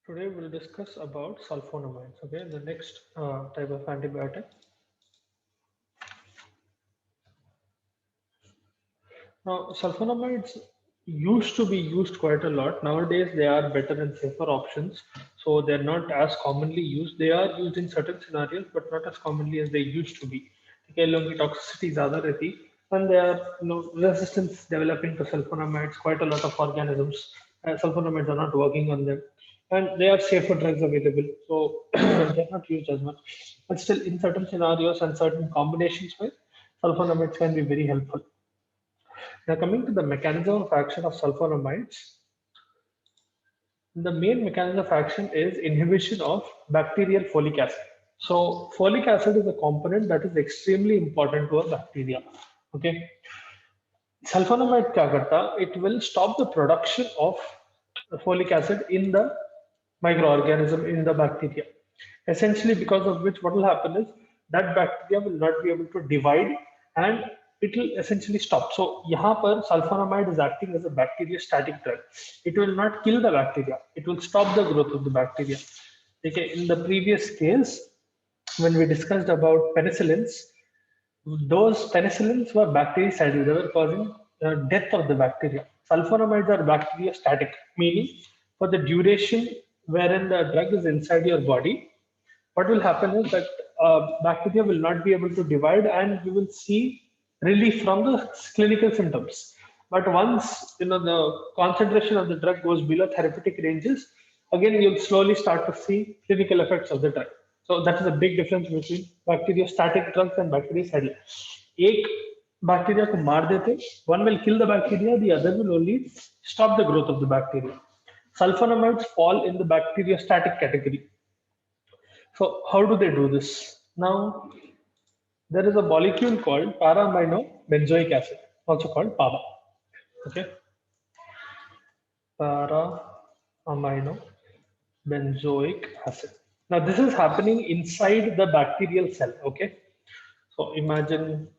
Today we'll discuss about sulfonamides, okay, the next type of antibiotic. Now, sulfonamides used to be used quite a lot. Nowadays, they are better and safer options, so they're not as commonly used. They are used in certain scenarios, but not as commonly as they used to be. Okay, लोगों की toxicity ज़्यादा रहती, and there are resistance developing to sulfonamides. Quite a lot of organisms, sulfonamides are not working on them, and they are safer drugs available, so they're not used as much. But still, in certain scenarios and certain combinations, with sulfonamides can be very helpful. Now, coming to the mechanism of action of sulfonamides, the main mechanism of action is inhibition of bacterial folic acid. So, folic acid is a component that is extremely important to a bacteria. Okay, sulfonamide क्या करता? It will stop the production of folic acid in the microorganism in the bacteria. Essentially, because of which, what will happen is that bacteria will not be able to divide and it will essentially stop. So, यहाँ पर sulfonamide is acting as a bacteriostatic drug. It will not kill the bacteria. It will stop the growth of the bacteria. Okay, in the previous case, when we discussed about penicillins, those penicillins were bactericidal. They were causing death of the bacteria. Sulfonamides are bacteriostatic, meaning for the duration wherein the drug is inside your body, what will happen is that bacteria will not be able to divide and you will see relief from the clinical symptoms. But once the concentration of the drug goes below therapeutic ranges, again you'll slowly start to see clinical effects of the drug. So that is a big difference between bacteriostatic drugs and bactericidal. एक bacteria को मार देते, one will kill the bacteria, the other will only stop the growth of the bacteria. Sulfonamides fall in the bacteriostatic category. So how do they do this? Now, there is a molecule called para-amino-benzoic acid, also called PABA. Okay, para-amino-benzoic acid. Now, this is happening inside the bacterial cell. Okay, so imagine,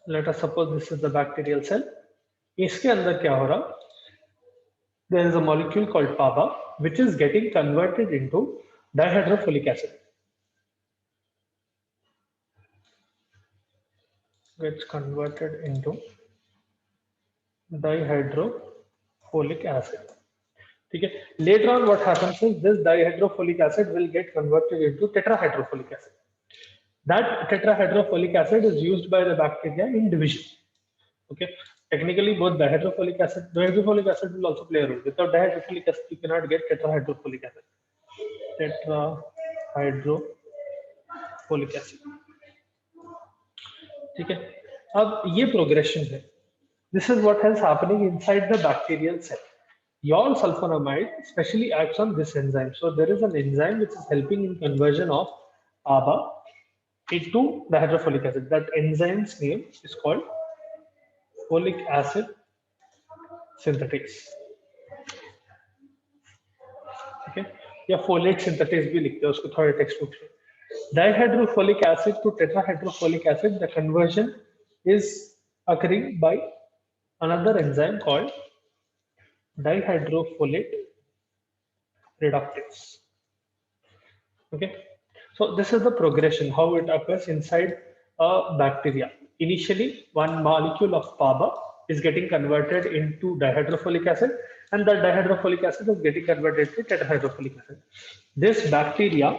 let us suppose this is the bacterial cell. इसके अंदर क्या हो रहा? There is a molecule called PABA, which is getting converted into dihydrofolic acid. Gets converted into dihydrofolic acid. Okay. Later on, what happens is this dihydrofolic acid will get converted into tetrahydrofolic acid. That tetrahydrofolic acid is used by the bacteria in division. Okay. Technically, both dihydrofolic acid will also play a role. Without dihydrofolic acid, you cannot get tetrahydrofolic acid. Tetrahydrofolic acid. ठीक है. अब ये progression है. This is what is happening inside the bacterial cell. Your sulfonamide especially acts on this enzyme. So there is an enzyme which is helping in conversion of PABA into dihydrofolic acid. That enzyme's name is called folic acid synthetase. Okay, या folate synthetase भी लिखते हैं उसको थोड़े text book में. Dihydrofolic acid to tetrahydrofolic acid, the conversion is occurring by another enzyme called dihydrofolate reductase. Okay, so this is the progression how it occurs inside a bacteria. Initially, one molecule of PABA is getting converted into dihydrofolic acid, and that dihydrofolic acid is getting converted to tetrahydrofolic acid. This bacteria,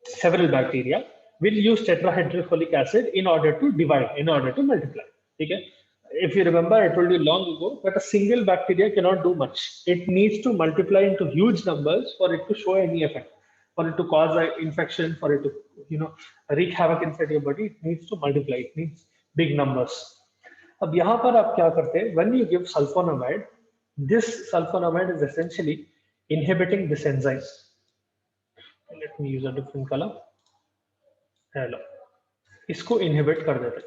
several bacteria, will use tetrahydrofolic acid in order to divide, in order to multiply. Okay, if you remember, I told you long ago that a single bacteria cannot do much. It needs to multiply into huge numbers for it to show any effect, for it to cause an infection, for it to wreak havoc inside your body. It needs to multiply. It needs big numbers. अब यहाँ पर आप क्या करते हैं? When you give sulfonamide, this sulfonamide is essentially inhibiting this enzyme. Let me use a different color. Hello. इसको inhibit कर देते हैं.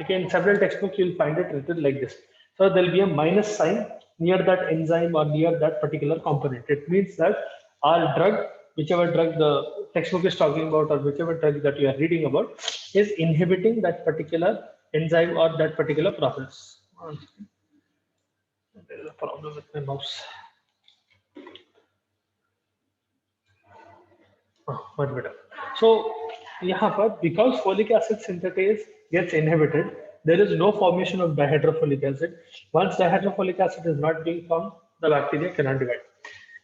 Okay, in several textbooks you'll find it written like this. So there will be a minus sign near that enzyme or near that particular component. It means that our drug, whichever drug the textbook is talking about or whichever drug that you are reading about, is inhibiting that particular enzyme or that particular process. There is a problem with my mouse. much better. So यहाँ पर because folic acid synthetase gets inhibited, there is no formation of dihydrofolic acid. Once dihydrofolic acid is not being formed, the bacteria cannot divide.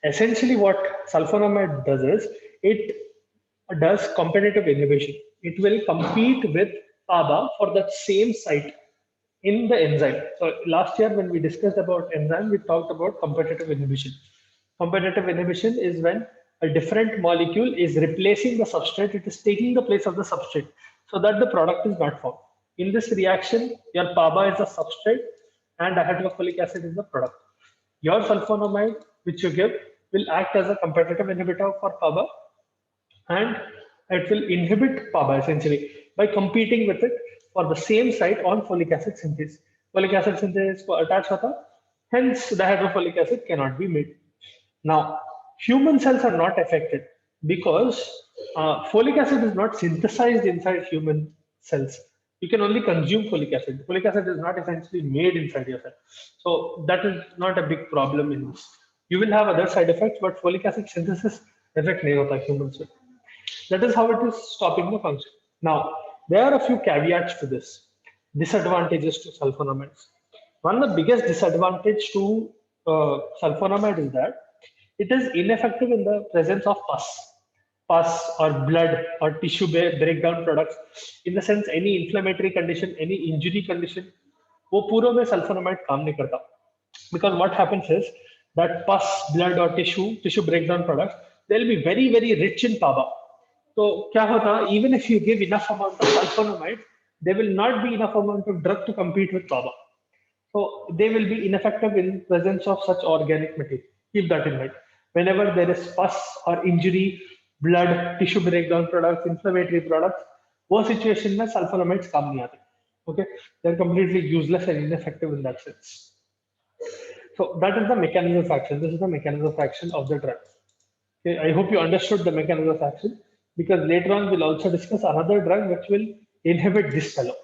Essentially, what sulfonamide does is it does competitive inhibition. It will compete with PABA for that same site in the enzyme. So last year when we discussed about enzyme, we talked about competitive inhibition. Competitive inhibition is when a different molecule is replacing the substrate, it is taking the place of the substrate so that the product is not formed. In this reaction, your PABA is the substrate and dihydrofolic acid is the product. Your sulfonamide, which you give, will act as a competitive inhibitor for PABA and it will inhibit PABA essentially by competing with it for the same site on folic acid synthase. Folic acid synthase को attach होता, hence dihydrofolic acid cannot be made. Now, human cells are not affected because folic acid is not synthesized inside human cells. You can only consume folic acid. Folic acid is not essentially made inside your cell. So that is not a big problem in this. You will have other side effects, but folic acid synthesis effect नहीं होता humans में. That is how it is stopping the function. Now, there are a few caveats to this. Disadvantages to sulfonamides. One of the biggest disadvantage to sulfonamide is that it is ineffective in the presence of pus or blood or tissue breakdown products. In the sense, any inflammatory condition, any injury condition, वो पूरों में sulfonamide काम नहीं करता. Because what happens is that pus, blood or tissue breakdown products, they'll be very, very rich in PABA. So क्या होता, even if you give enough amount of sulfonamide, there will not be enough amount of drug to compete with PABA. So they will be ineffective in presence of such organic material. Keep that in mind. Whenever there is pus or injury, blood, tissue breakdown products, inflammatory products, वो situation में sulfonamides काम नहीं आते. Okay, they're completely useless and ineffective in that sense. So that is the mechanism of action. This is the mechanism of action of the drug. Okay, I hope you understood the mechanism of action because later on we'll also discuss another drug which will inhibit this fellow.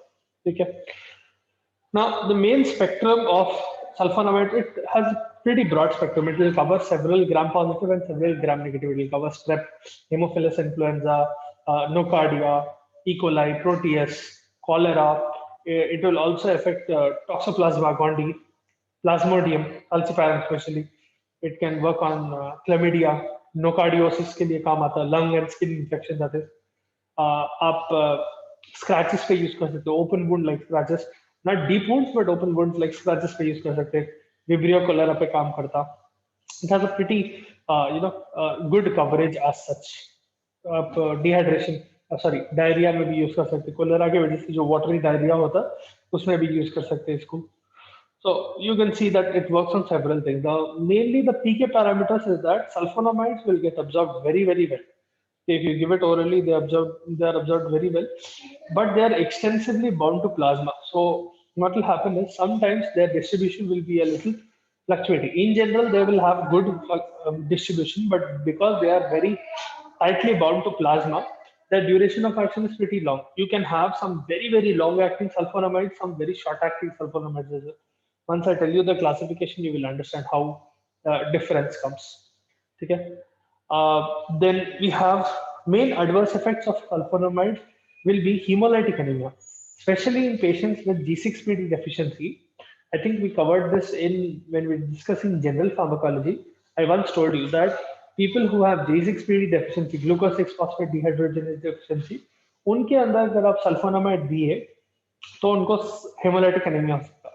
Okay. Now the main spectrum of sulfonamide, it has pretty broad spectrum. It will cover several gram-positive and several gram-negative. It will cover strep, Haemophilus influenza, nocardia, E. coli, Proteus, cholera. It will also affect Toxoplasma gondii, Plasmodium, falciparum especially. It can work on chlamydia, nocardiosis के लिए काम आता है, lung and skin infection that is. आप scratches पे use कर सकते हो, open wound like scratches, not deep wounds but open wounds like scratches पे use कर सकते हैं. Vibrio cholera पे काम करता. It has a pretty good coverage as such. आप dehydration डायरिया में भी यूज कर सकते हैं. कोलेरा की वजह से जो watery डायरिया होता है उसमें भी यूज कर सकते हैं इसको. So you can see that it works on several things. Mainly the PK parameters is that sulfonamides will get absorbed very, very well. If you give it orally, they are absorbed very well, but they are extensively bound to plasma. So what will happen is sometimes their distribution will be a little fluctuating. In general, they will have good distribution, but because they are very tightly bound to plasma, the duration of action is pretty long. You can have some very, very long-acting sulfonamides, some very short-acting sulfonamides as well. Once I tell you the classification, you will understand how difference comes. Okay? Then we have main adverse effects of sulfonamide will be hemolytic anemia, especially in patients with G6PD deficiency. I think we covered this when we were discussing general pharmacology. I once told you that people who have G6PD deficiency, glucose 6-phosphate dehydrogenase deficiency, उनके अंदर अगर आप sulfonamide दिए तो उनको hemolytic anemia हो सकता है.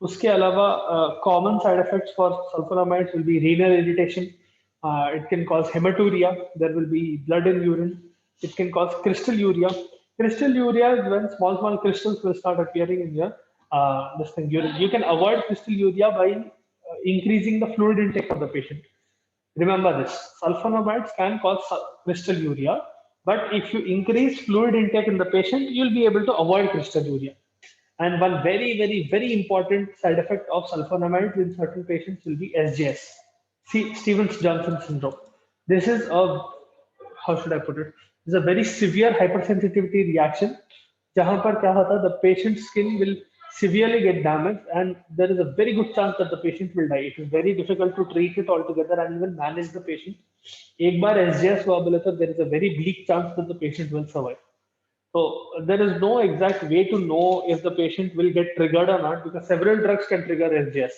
उसके अलावा common side effects for sulfonamides will be renal irritation. It can cause hematuria. There will be blood in urine. It can cause crystalluria. Crystalluria is when small crystals will start appearing in your urine. You can avoid crystalluria by increasing the fluid intake of the patient. Remember this, sulfonamides can cause crystalluria, but if you increase fluid intake in the patient, you'll be able to avoid crystalluria. And one very, very, very important side effect of sulfonamides in certain patients will be SJS. Stevens-Johnson syndrome. This is how should I put it? This is a very severe hypersensitivity reaction. जहाँ पर क्या होता है, the patient's skin will severely get damaged, and there is a very good chance that the patient will die. It is very difficult to treat it altogether and even manage the patient. एक बार SGS हुआ बोले तो there is a very bleak chance that the patient will survive. So there is no exact way to know if the patient will get triggered or not, because several drugs can trigger SGS.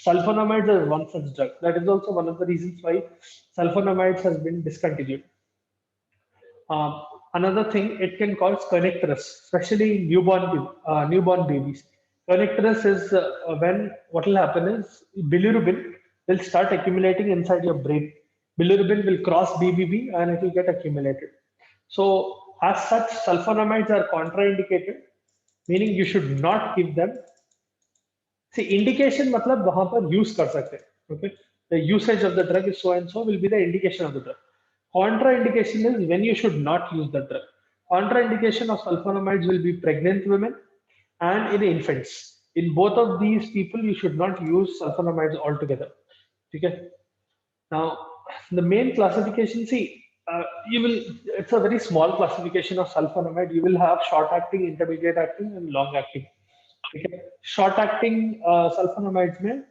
Sulfonamides is one such drug. That is also one of the reasons why sulfonamides has been discontinued. Another thing, it can cause kernicterus, especially in newborn babies. Kernicterus is when what will happen is bilirubin will start accumulating inside your brain. Bilirubin will cross BBB and it will get accumulated. So as such, sulfonamides are contraindicated, meaning you should not give them. See, indication मतलब वहां पर use कर सकते हैं. Okay, the usage of the drug is so and so will be the indication of the drug. Contraindication is when you should not use the drug. Contraindication of sulfonamides will be pregnant women and in infants. In both of these people, you should not use sulfonamides altogether. Okay. Now, the main classification, see, it's a very small classification of sulfonamide. You will have short acting, intermediate acting, and long acting. Okay. Short acting sulfonamides mein,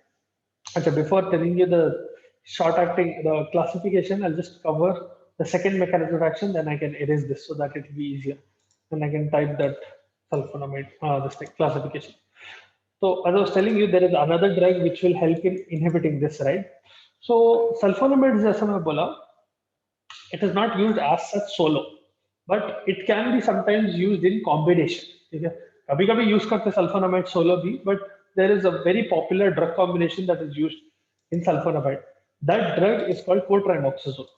before telling you the short acting, the classification, I'll just cover the second mechanism of action, then I can erase this so that it will be easier. Then I can type that sulfonamide, this classification. So as I was telling you, there is another drug which will help in inhibiting this, right? So sulfonamide, जैसा मैं बोला, it is not used as such solo, but it can be sometimes used in combination. ठीक है? कभी-कभी use करते sulfonamide solo भी, but there is a very popular drug combination that is used in sulfonamide. That drug is called cotrimoxazole.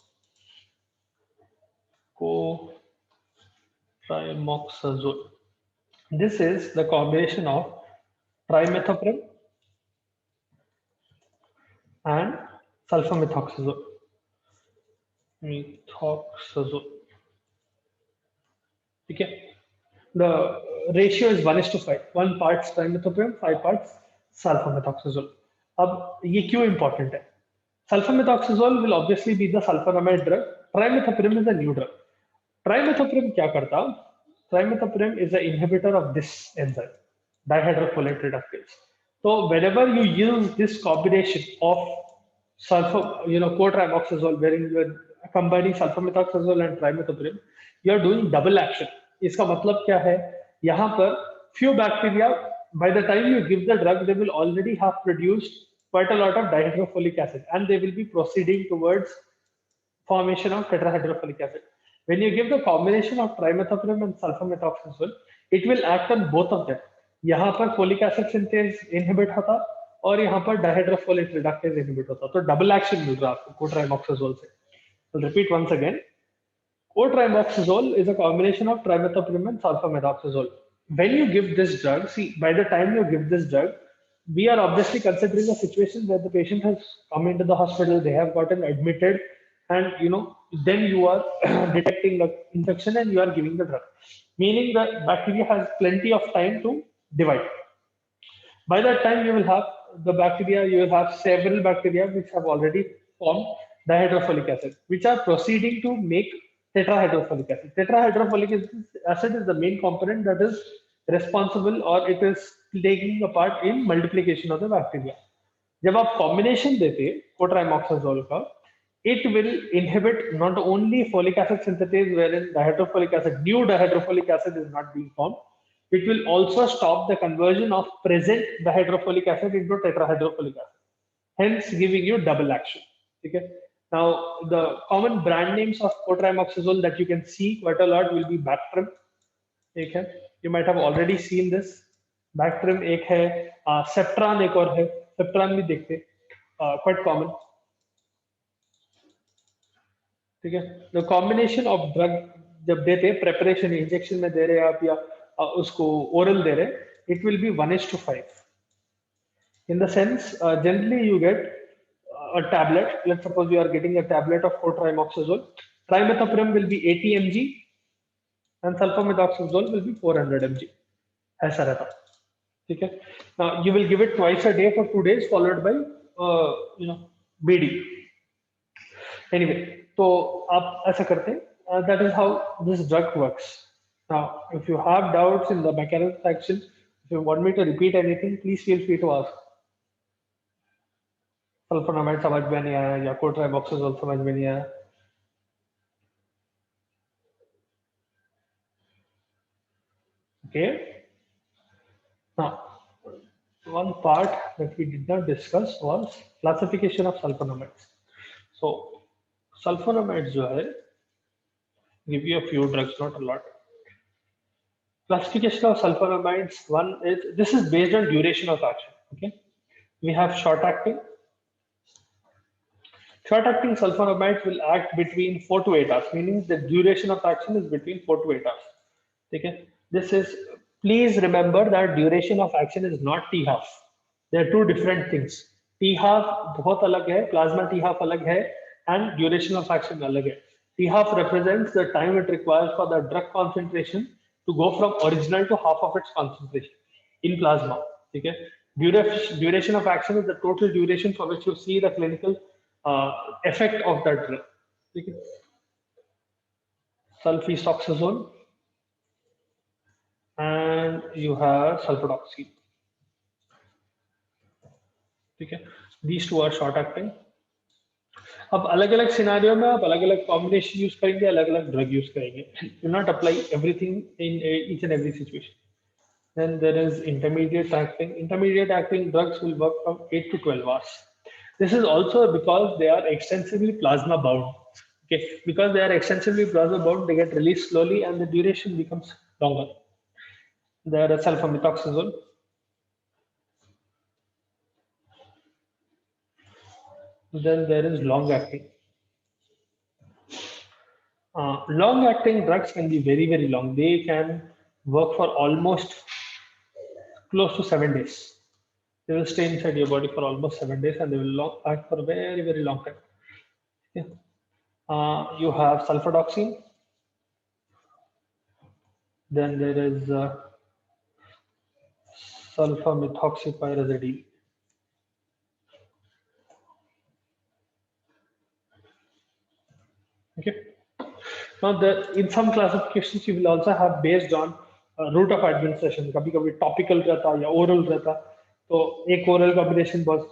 Cotrimoxazole. This is the combination of trimethoprim and sulfamethoxazole. Methoxazole. Okay. The ratio is 1:5. 1 parts trimethoprim, 5 parts sulfamethoxazole. अब ये क्यों important है? Sulfamethoxazole will obviously be the sulfonamide drug. Trimethoprim is a new drug. Trimethoprim क्या करता? Trimethoprim is an inhibitor of this enzyme, dihydrofolate reductase. So whenever you use this combination of cotrimoxazole, wherein you are combining sulfamethoxazole and trimethoprim, you are doing double action. इसका मतलब क्या है? यहाँ पर few bacteria, by the time you give the drug, they will already have produced quite a lot of dihydrofolic acid, and they will be proceeding towards formation of tetrahydrofolic acid. When you give the combination of trimethoprim and sulfamethoxazole, it will act on both of them. यहाँ पर folic acid synthase inhibit होता और यहाँ पर dihydrofolate reductase inhibit होता. तो double action मिल रहा है आपको cotrimoxazole से. I'll repeat once again. Cotrimoxazole is a combination of trimethoprim and sulfamethoxazole. When you give this drug, see, by the time you give this drug, we are obviously considering a situation where the patient has come into the hospital, they have gotten admitted, and then you are detecting the infection and you are giving the drug, meaning the bacteria has plenty of time to divide. By that time, you will have the bacteria, you will have several bacteria which have already formed dihydrofolic acid, which are proceeding to make tetrahydrofolic acid. Tetrahydrofolic acid is the main component that is responsible, or it is taking a part in multiplication of the bacteria. जब आप combination देते cotrimoxazole का, it will inhibit not only folic acid synthase, wherein new dihydrofolic acid is not being formed. It will also stop the conversion of present dihydrofolic acid into tetrahydrofolic acid, hence giving you double action. Okay. Now, the common brand names of cotrimoxazole that you can see quite a lot will be Bactrim. Okay. You might have already seen this. Bactrim एक है, Septran एक और है. Septran भी देखते, quite common. ठीक है. The combination of drug जब देते preparation injection में दे रहे आप या उसको oral दे रहे, it will be 1:5. In the sense, generally you get a tablet. Let's suppose you are getting a tablet of cotrimoxazole. Trimethoprim will be 80 mg and sulfamethoxazole will be 400 mg. ऐसा रहता. ठीक है. Now you will give it twice a day for 2 days, followed by BD. Anyway, तो आप ऐसा करते हैं. That is how this drug works. Now, if you have doubts in the mechanism of action, If you want me to repeat anything, please feel free to ask. Sulfonamide समझ में नहीं आया या कोट्राइमोक्सोजोल समझ में नहीं आया? Okay. Now, one part that we did not discuss was classification of sulfonamides. So, sulfonamides जो है, give you a few drugs, not a lot. Classification of sulfonamides, one is, this is based on duration of action. Okay, we have short acting. Short acting sulfonamides will act between 4 to 8 hours, meaning the duration of action is between 4 to 8 hours. Okay, this is, please remember that duration of action is not T half. They are two different things. T half बहुत अलग है, plasma T half अलग है, and duration of action अलग है. T half represents the time it requires for the drug concentration to go from original to half of its concentration in plasma. Okay, duration of action is the total duration for which you see the clinical effect of that drug. Okay. Sulfadoxazole and you have sulfadoxine. Okay, these two are short acting. अब अलग-अलग scenario में आप अलग-अलग combination use करेंगे, अलग-अलग drug use करेंगे. Do not apply everything in each and every situation. Then there is intermediate acting. Intermediate acting drugs will work from 8 to 12 hours. This is also because they are extensively plasma bound. Okay, because they are extensively plasma bound, they get released slowly and the duration becomes longer. There is sulfamethoxazole. Then there is long acting. Long acting drugs can be very, very long. They can work for almost close to 7 days. They will stay inside your body for almost 7 days and they will act for a very, very long time. Okay. You have sulfadoxine. Then there is sulfamethoxypyrazidine. Okay. Now, in some classifications, you will also have based on route of administration. कभी-कभी topical रहता या oral रहता. तो एक oral combination was,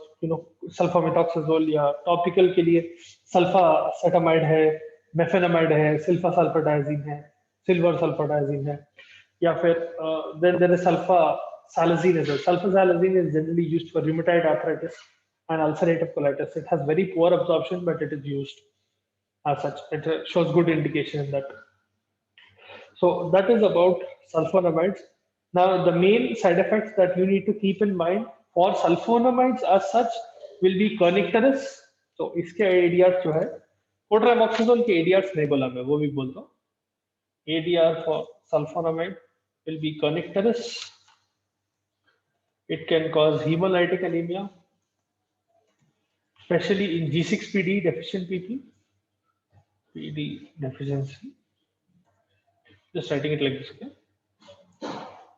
sulfamethoxazole या topical के लिए sulfacetamide है, mefenamide है, sulfasulfadiazine है, silver sulfadiazine है, या फिर then there is sulfasalazine as well. Sulfasalazine is generally used for rheumatoid arthritis and ulcerative colitis. It has very poor absorption, but it is used as such. It shows good indication in that. So that is about sulfonamides. Now the main side effects that you need to keep in mind for sulfonamides as such will be kernicterus. So इसके ADRs जो है, कोट्राइमोक्सोजोल के ADRs नहीं बोला मैं, वो भी बोलता हूँ. ADR for sulfonamide will be kernicterus. It can cause hemolytic anemia, especially in G6PD deficient people. PD deficiency. Just writing it like this, okay?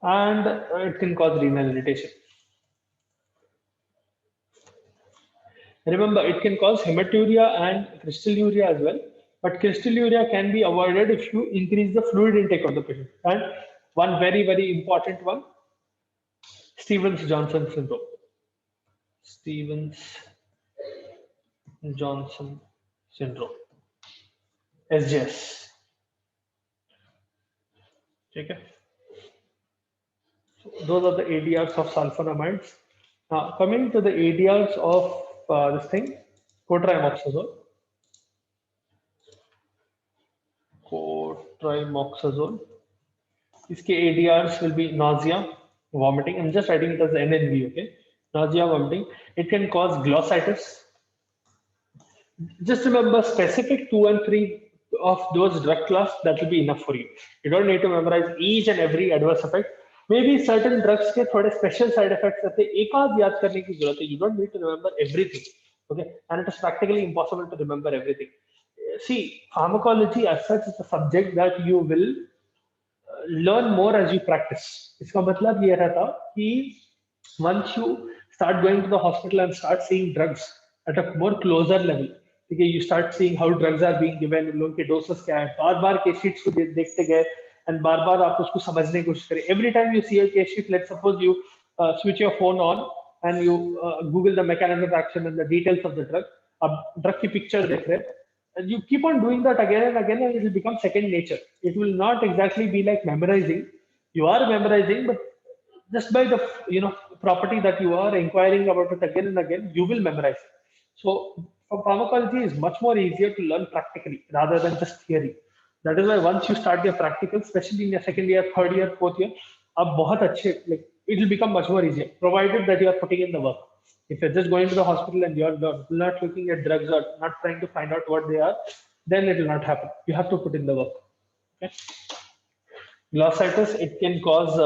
And it can cause renal irritation. Remember, it can cause hematuria and crystalluria as well. But crystalluria can be avoided if you increase the fluid intake of the patient. And one very, very important one, Stevens-Johnson syndrome. Stevens-Johnson syndrome. SJS. Okay. So those are the ADRs of sulfonamides. Now coming to the ADRs of this thing, cotrimoxazole. Iske ADRs will be nausea, vomiting. I'm just writing it as NNV, okay? Nausea, vomiting. It can cause glossitis. Just remember specific 2 and 3 of those drug class, that will be enough for you. You don't need to memorize each and every adverse effect. Maybe certain drugs के थोड़े special side effects रहते हैं, एक आध याद करने की जरूरत है. You don't need to remember everything, okay? And it is practically impossible to remember everything. See, pharmacology as such is a subject that you will learn more as you practice. इसका मतलब ये रहता कि once you start going to the hospital and start seeing drugs at a more closer level, okay, you start seeing how drugs are being given, उन लोगों के doses क्या है, बार-बार के sheets को देखते गए, and बार बार आप उसको समझने की कोशिश करें. Every time you see a case sheet, let's suppose you switch your phone on and you Google the mechanism of action and the details of the drug. अब drug की picture देख रहे हैं, and you keep on doing that again and again, and it will become second nature. It will not exactly be like memorizing. You are memorizing, but just by the property that you are inquiring about it again and again, you will memorize it. So pharmacology is much more easier to learn practically rather than just theory. That is why once you start your practical, especially in your second year, third year, fourth year, अब बहुत अच्छे, like it will become much more easier, provided that you are putting in the work. If you're just going to the hospital and you're not looking at drugs or not trying to find out what they are, then it will not happen. You have to put in the work. Okay. Glossitis, it can cause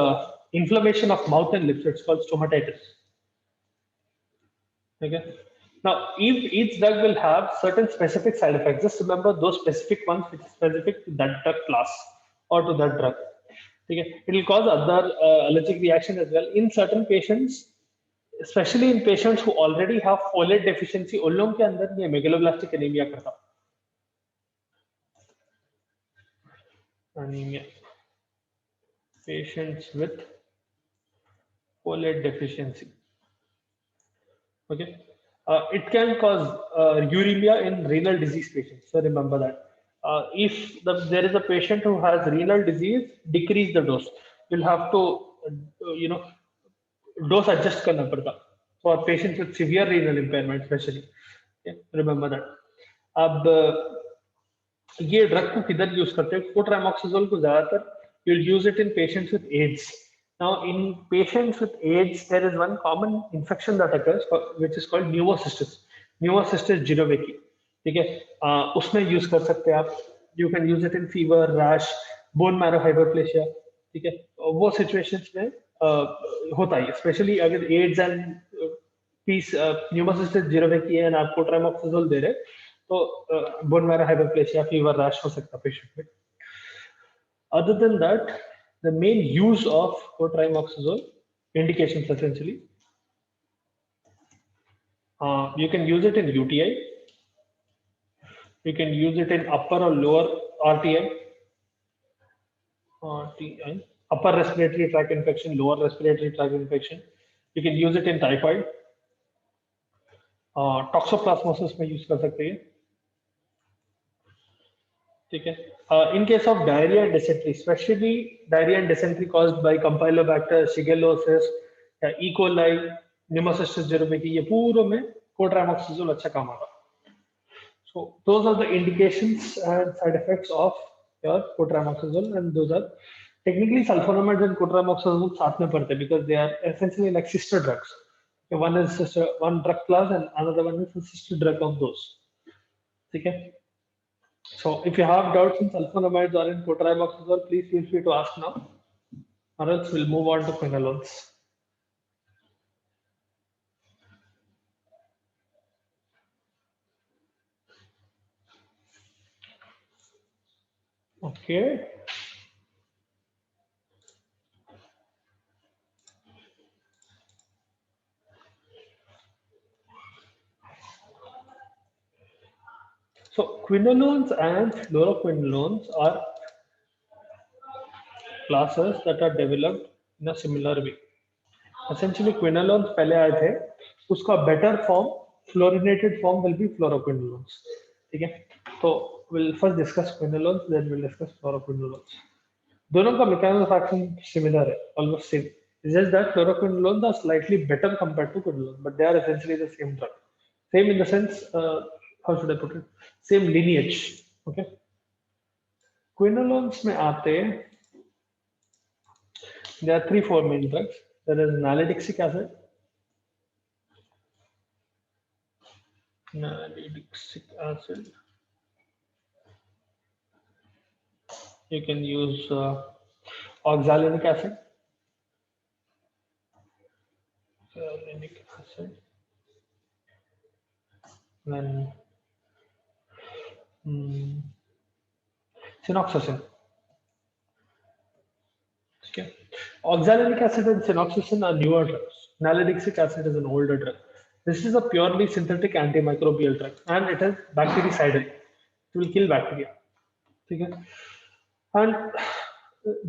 inflammation of mouth and lips. It's called stomatitis. Okay. Now, each drug will have certain specific side effects. Just remember those specific ones which are specific to that drug class or to that drug. Okay. It will cause other allergic reaction as well in certain patients, especially in patients who already have folate deficiency. उन लोगों के अंदर ये megaloblastic anemia करता. Anemia. Patients with folate deficiency. Okay. It can cause uremia in renal disease patients. So remember that. If there is a patient who has renal disease, decrease the dose. You'll have to, dose adjust करना पड़ता for patients with severe renal impairment, especially. Okay. Remember that. अब ये drug को किधर use करते हैं? कोट्रामोक्साजोल को ज्यादातर you'll use it in patients with AIDS. Now, in patients with AIDS, there is one common infection that occurs, which is called pneumocystis. Pneumocystis jirovecii. ठीक है, उसमें यूज कर सकते हैं आप. You can use it in fever, rash, bone marrow hyperplasia. ठीक है, वो सिचुएशंस में होता है, स्पेशली अगर एड्स एंड पीस pneumocystis jirovecii है और आप कोट्रामोक्साजोल दे रहे, तो bone marrow hyperplasia, fever, rash हो सकता है पेशेंट में. Other than that, the main use of cotrimoxazole indications essentially, you can use it in UTI, you can use it in upper or lower RTI, upper respiratory tract infection, lower respiratory tract infection. You can use it in typhoid, toxoplasmosis में use कर सकते हैं. ठीक है. In case of diarrhea and dysentery, especially diarrhea and dysentery caused by Campylobacter, Shigellosis, E. coli, Pneumocystis jirovecii, ये पूरों में cotrimoxazole अच्छा काम आता. So those are the indications and side effects of your cotrimoxazole, and those are technically sulfonamides and cotrimoxazole साथ में पड़ते हैं because they are essentially like sister drugs. Okay, one is one drug class and another one is a sister drug of those. ठीक है. So if you have doubts in sulfonamides or in cotrimoxazole, please feel free to ask now, or else we'll move on to quinolones. Okay. So quinolones and fluoroquinolones are classes that are developed in a similar way. Essentially, quinolones पहले आए थे, उसका better form, fluorinated form will be fluoroquinolones. ठीक है, तो we'll first discuss quinolones, then we'll discuss fluoroquinolones. दोनों का mechanism of action similar है, almost same. It's just that fluoroquinolones are slightly better compared to quinolones, but they are essentially the same drug. Same in the sense, how should I put it? Same lineage. Okay. Quinolones में आते, there are 3-4 main drugs. There is nalidixic acid, you can use oxalinic acid, then Synoxacin. Okay. Oxalinic acid and synoxacin are newer drugs. Nalidixic acid is an older drug. This is a purely synthetic antimicrobial drug, and it is bactericidal. It will kill bacteria. Okay. And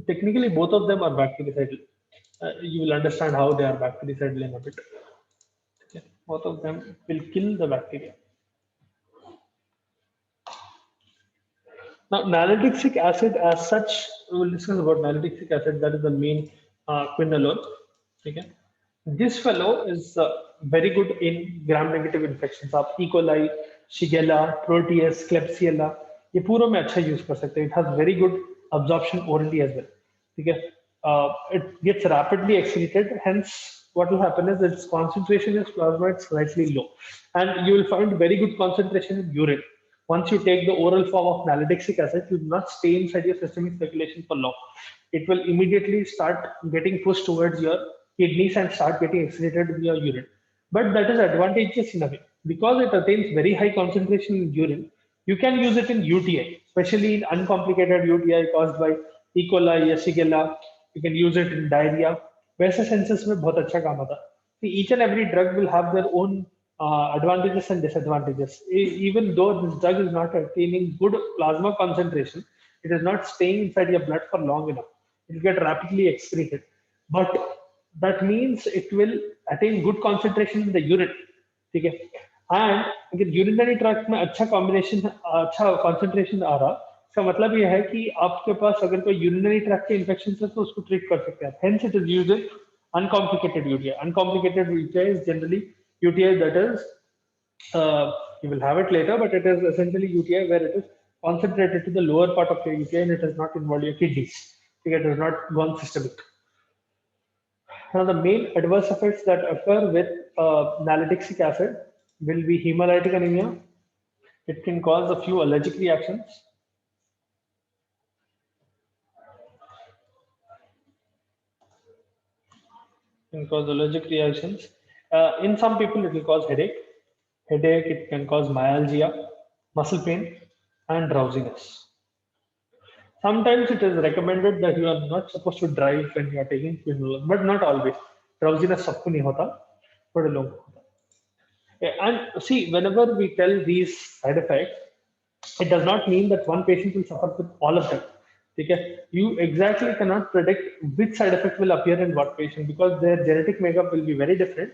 Technically, both of them are bactericidal. You will understand how they are bactericidal in a bit. Okay. Both of them will kill the bacteria. Now, nalidixic acid as such, we will discuss about nalidixic acid, that is the main quinolone. Okay. This fellow is very good in gram-negative infections. आप E. coli, Shigella, Proteus, Klebsiella, ये पूरों में अच्छा use कर सकते हैं. It has very good absorption orally as well. ठीक है. It gets rapidly excreted. Hence, what will happen is its concentration is plasma slightly low, and you will find very good concentration in urine. Once you take the oral form of nalidixic acid, it will not stay inside your systemic circulation for long. It will immediately start getting pushed towards your kidneys and start getting excreted in your urine. But that is advantageous in a way because it attains very high concentration in urine. You can use it in UTI, especially in uncomplicated UTI caused by E. coli या Shigella. You can use it in diarrhea. वैसे senses में बहुत अच्छा काम आता. See, each and every drug will have their own advantages and disadvantages. Even though this drug is not attaining good plasma concentration, it is not staying inside your blood for long enough. It will get rapidly excreted. But that means it will attain good concentration in the urine. ठीक है. And अगर urinary tract में अच्छा combination, अच्छा concentration आ रहा, इसका मतलब यह है कि आपके पास अगर कोई यूरिनरी ट्रैक्ट के इन्फेक्शन है तो उसको ट्रीट कर सकते हैं. Hence it is used in uncomplicated UTI. Uncomplicated UTI is generally UTI that is, you will have it later, but it is essentially UTI where it is concentrated to the lower part of your UTI and it does not involve your kidneys. It has not gone systemic. Now, the main adverse effects that occur with nalidixic acid will be hemolytic anemia. It can cause a few allergic reactions. Can cause allergic reactions. In some people, it will cause headache. Headache, it can cause myalgia, muscle pain, and drowsiness. Sometimes it is recommended that you are not supposed to drive when you are taking quinolone, but not always. Drowsiness सबको नहीं होता, बड़े लोगों को होता. And see, whenever we tell these side effects, it does not mean that one patient will suffer with all of them. Okay? You exactly cannot predict which side effect will appear in what patient because their genetic makeup will be very different.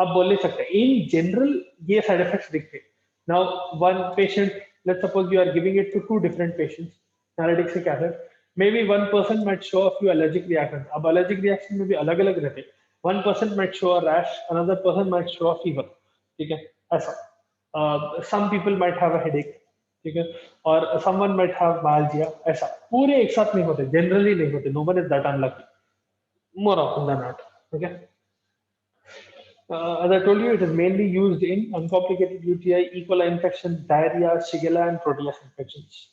आप बोल नहीं सकते. In general, ये side effects दिखते. Now, one patient, let's suppose you are giving it to two different patients, nalidixic acid. Maybe one person might show a few allergic reactions. अब allergic reaction में भी अलग-अलग रहते. One person might show a rash, another person might show a fever. ठीक है, ऐसा. Some people might have a headache. ठीक है, और someone might have myalgia. ऐसा पूरे एक साथ नहीं होते, generally नहीं होते. No one is that unlucky. More often than not. Okay. As I told you, it is mainly used in uncomplicated UTI, E. coli infections, diarrhea, Shigella, and Proteus infections.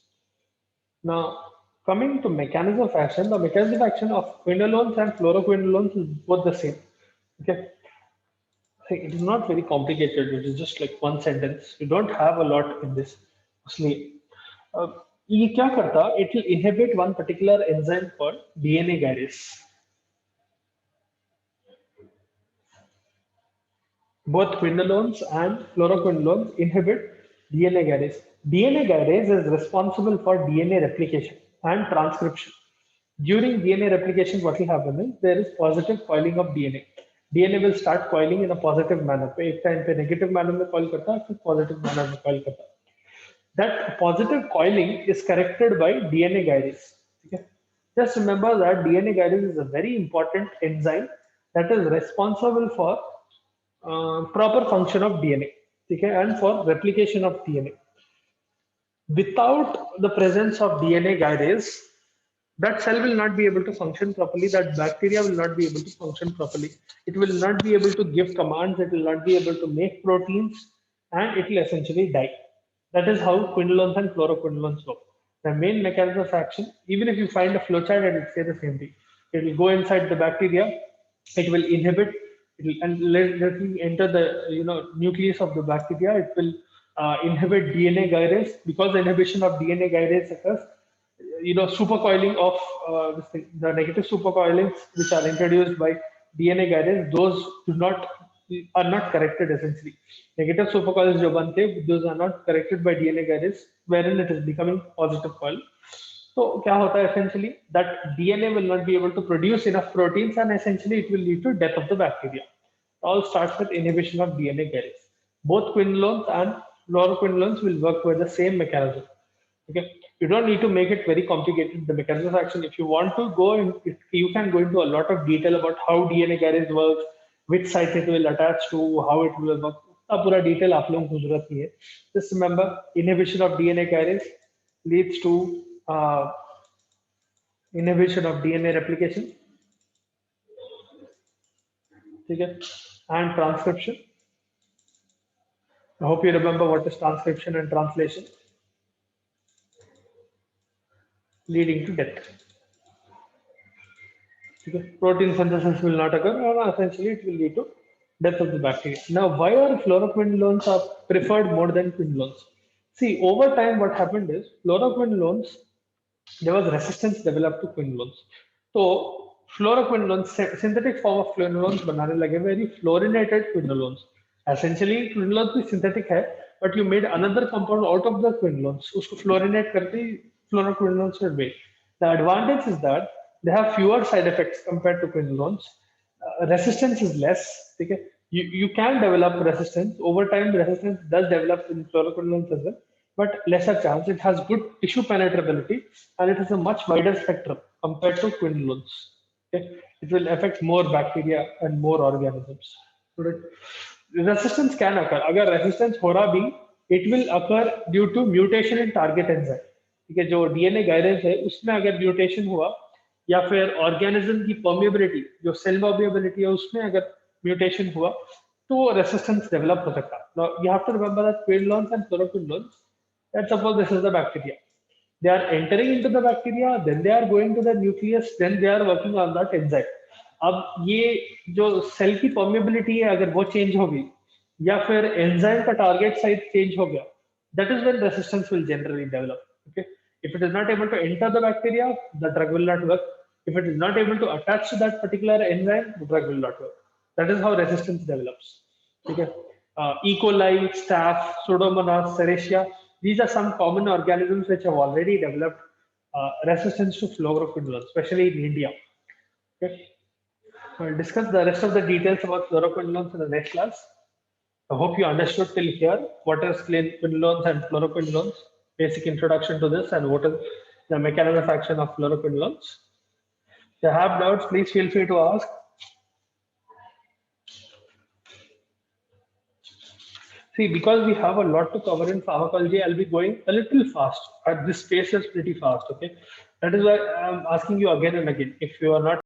Now, coming to mechanism of action, the mechanism of action of quinolones and fluoroquinolones is both the same. Okay. It is not very complicated. It is just like one sentence. You don't have a lot in this. ये क्या करता? It will inhibit one particular enzyme called DNA gyrase. Both quinolones and fluoroquinolones inhibit DNA gyrase. DNA gyrase is responsible for DNA replication and transcription. During DNA replication, what will happen is there is positive coiling of DNA. DNA will start coiling in a positive manner. एक time पे negative manner में coil करता है, फिर positive manner में coil करता है. That positive coiling is corrected by DNA gyrase. Okay? Just remember that DNA gyrase is a very important enzyme that is responsible for proper function of DNA, okay, and for replication of DNA. Without the presence of DNA gyrase, that cell will not be able to function properly, that bacteria will not be able to function properly. It will not be able to give commands, it will not be able to make proteins, and it will essentially die. That is how quinolones and fluoroquinolones work. The main mechanism of action, even if you find a flowchart, it will say the same thing. It will go inside the bacteria, it will inhibit, it will, and let it enter the nucleus of the bacteria. It will inhibit DNA gyrase. Because the inhibition of DNA gyrase occurs, supercoiling of the negative supercoilings which are introduced by DNA gyrase, those are not corrected essentially. Negative supercoils जो बनते, those are not corrected by DNA gyrase, wherein it is becoming positive coil. So क्या होता है essentially that DNA will not be able to produce enough proteins and essentially it will lead to death of the bacteria. It all starts with inhibition of DNA carriers. Both quinolones and fluoroquinolones will work with the same mechanism. Okay, you don't need to make it very complicated. The mechanism of action, if you want to go in, you can go into a lot of detail about how DNA carriers works, which site it will attach to, how it will work. अब पूरा detail आप लोगों को जरूरत नहीं है. Just remember, inhibition of DNA carriers leads to inhibition of DNA replication, okay, and transcription. I hope you remember what is transcription and translation, leading to death. Okay. Protein synthesis will not occur, and essentially it will lead to death of the bacteria. Now, why are fluoroquinolones are preferred more than quinolones? See, over time, what happened is fluoroquinolones, there was resistance developed to quinolones. So, fluoroquinolones, synthetic form of quinolones बनाने लगे, very fluorinated quinolones. Essentially, quinolones भी synthetic है, but you made another compound out of the quinolones. उसको fluorinate करके fluoroquinolones में made. The advantage is that they have fewer side effects compared to quinolones. Resistance is less. Okay? You can develop resistance. Over time, resistance does develop in fluoroquinolones as well, but lesser chance. It has good tissue penetrability and it has a much wider spectrum compared to quinolones. Okay? It will affect more bacteria and more organisms. Resistance can occur. अगर resistance हो रहा भी, it will occur due to mutation in target enzyme. ठीक है, जो DNA gyrase है उसमें अगर म्यूटेशन हुआ या फिर ऑर्गेनिज्म की परमिएबिलिटी, जो सेल परमिएबिलिटी है उसमें अगर म्यूटेशन हुआ तो रेसिस्टेंस डेवलप हो सकता है. Now you have to remember that quinolones and fluoroquinolones, let's suppose this is the bacteria. They are entering into the bacteria, then they are going to the nucleus, then they are working on that enzyme. अब ये जो cell की permeability है अगर वो change हो गई या फिर एंजाइम का टारगेट साइट चेंज हो गया, that is when resistance will generally develop. Okay, if it is not able to enter the bacteria, the drug will not work. If it is not able to attach to that particular enzyme, the drug will not work. That is how resistance develops. Okay, E. coli, staph, Pseudomonas, Serratia, these are some common organisms which have already developed resistance to fluoroquinolones, especially in India. Okay, we'll discuss the rest of the details about fluoroquinolones in the next class. I hope you understood till here what is quinolones and fluoroquinolones, basic introduction to this, and what is the mechanism of action of fluoroquinolones. If you have doubts, please feel free to ask. See, because we have a lot to cover in pharmacology, I'll be going a little fast. This pace is pretty fast, okay? That is why I'm asking you again and again. If you are not